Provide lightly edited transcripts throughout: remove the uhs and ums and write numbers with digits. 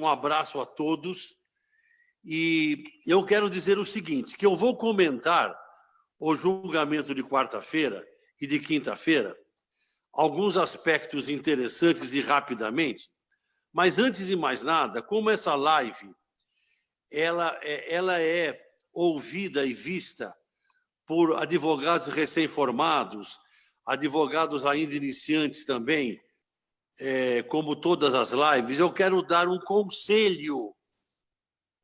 um abraço a todos. E eu quero dizer o seguinte, que eu vou comentar o julgamento de quarta-feira e de quinta-feira, alguns aspectos interessantes e rapidamente, mas antes de mais nada, como essa live ela é ouvida e vista por advogados recém-formados, advogados ainda iniciantes também, como todas as lives, eu quero dar um conselho.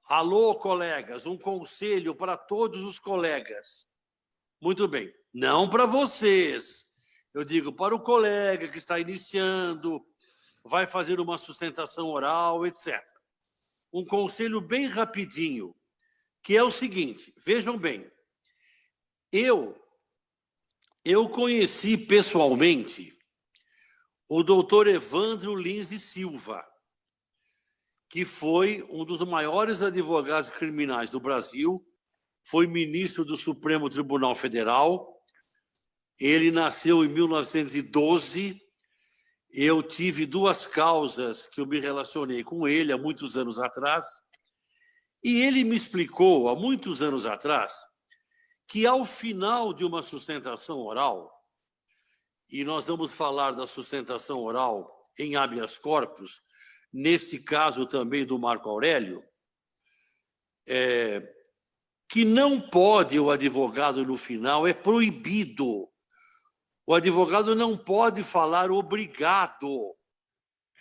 Alô, colegas, um conselho para todos os colegas. Muito bem, não para vocês. Eu digo para o colega que está iniciando, vai fazer uma sustentação oral, etc. Um conselho bem rapidinho, que é o seguinte, vejam bem, eu conheci pessoalmente o doutor Evandro Lins e Silva, que foi um dos maiores advogados criminais do Brasil, foi ministro do Supremo Tribunal Federal, ele nasceu em 1912, eu tive 2 causas que eu me relacionei com ele há muitos anos atrás, e ele me explicou, há muitos anos atrás, que ao final de uma sustentação oral, e nós vamos falar da sustentação oral em habeas corpus, nesse caso também do Marco Aurélio, que não pode o advogado no final, é proibido. O advogado não pode falar obrigado.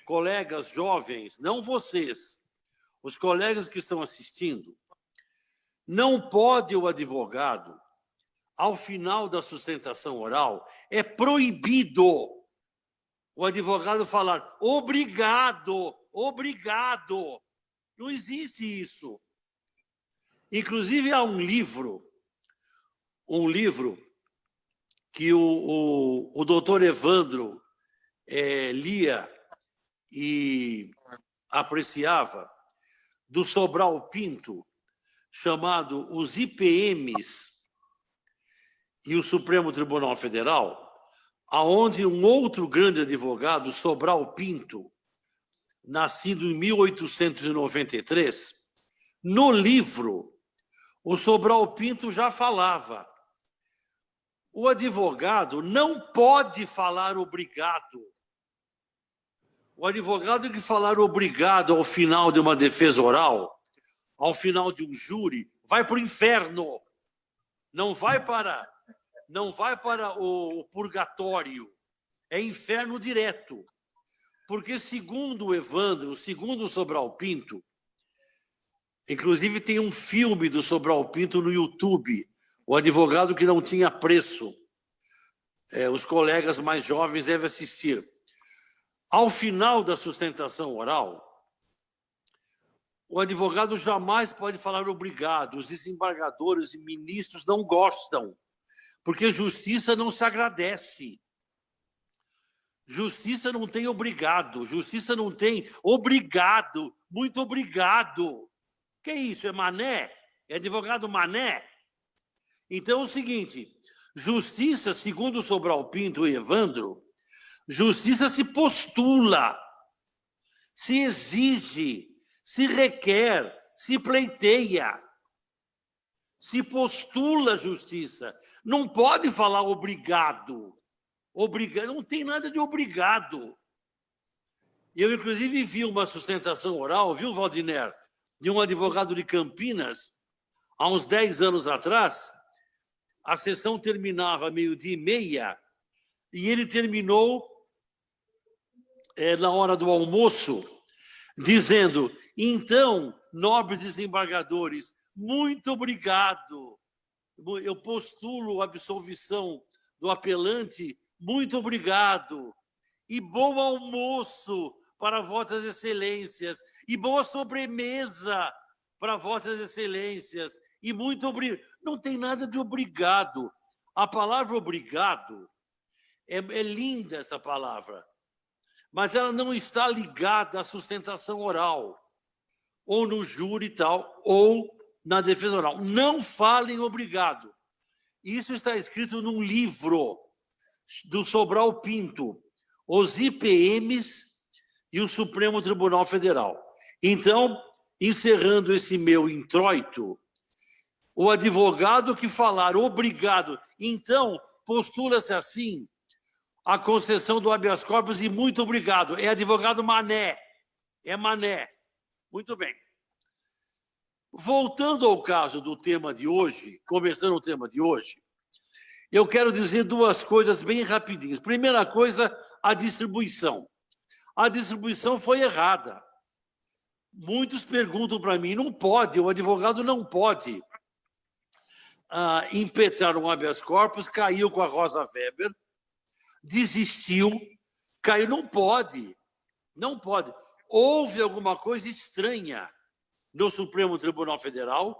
Colegas jovens, não vocês, os colegas que estão assistindo, não pode o advogado, ao final da sustentação oral, é proibido o advogado falar obrigado, obrigado. Não existe isso. Inclusive, há um livro que o doutor Evandro lia e apreciava, do Sobral Pinto, chamado Os IPMs e o Supremo Tribunal Federal, aonde um outro grande advogado, Sobral Pinto, nascido em 1893, no livro, o Sobral Pinto já falava, o advogado não pode falar obrigado. O advogado que falar obrigado ao final de uma defesa oral, ao final de um júri, vai para o inferno. Não vai para o purgatório. É inferno direto. Porque, segundo o Evandro, segundo o Sobral Pinto, inclusive tem um filme do Sobral Pinto no YouTube, o advogado que não tinha preço. Os colegas mais jovens devem assistir. Ao final da sustentação oral, o advogado jamais pode falar obrigado. Os desembargadores e ministros não gostam, porque justiça não se agradece. Justiça não tem obrigado, justiça não tem obrigado, muito obrigado. Que isso, é mané? É advogado mané? Então é o seguinte, justiça, segundo Sobral Pinto e Evandro, justiça se postula, se exige, se requer, se pleiteia, se postula justiça. Não pode falar obrigado. Obrigado, não tem nada de obrigado. Eu, inclusive, vi uma sustentação oral, viu, Valdiner, de um advogado de Campinas, há uns 10 anos atrás. A sessão terminava 12h30 e ele terminou na hora do almoço, dizendo, então, nobres desembargadores, muito obrigado. Eu postulo a absolvição do apelante, muito obrigado. E bom almoço para vossas excelências. E boa sobremesa para vossas excelências. E muito obrigado. Não tem nada de obrigado. A palavra obrigado, é linda essa palavra, mas ela não está ligada à sustentação oral, ou no júri e tal, ou na defesa oral. Não falem obrigado. Isso está escrito num livro do Sobral Pinto, Os IPMs e o Supremo Tribunal Federal. Então, encerrando esse meu introito, o advogado que falar obrigado, então, postula-se assim a concessão do habeas corpus e muito obrigado. É advogado Mané. É Mané. Muito bem. Voltando ao caso do tema de hoje, começando o tema de hoje, eu quero dizer duas coisas bem rapidinhas. Primeira coisa, a distribuição. A distribuição foi errada. Muitos perguntam para mim, não pode, o advogado não pode impetrar um habeas corpus, caiu com a Rosa Weber, desistiu, caiu, não pode, não pode. Houve alguma coisa estranha no Supremo Tribunal Federal,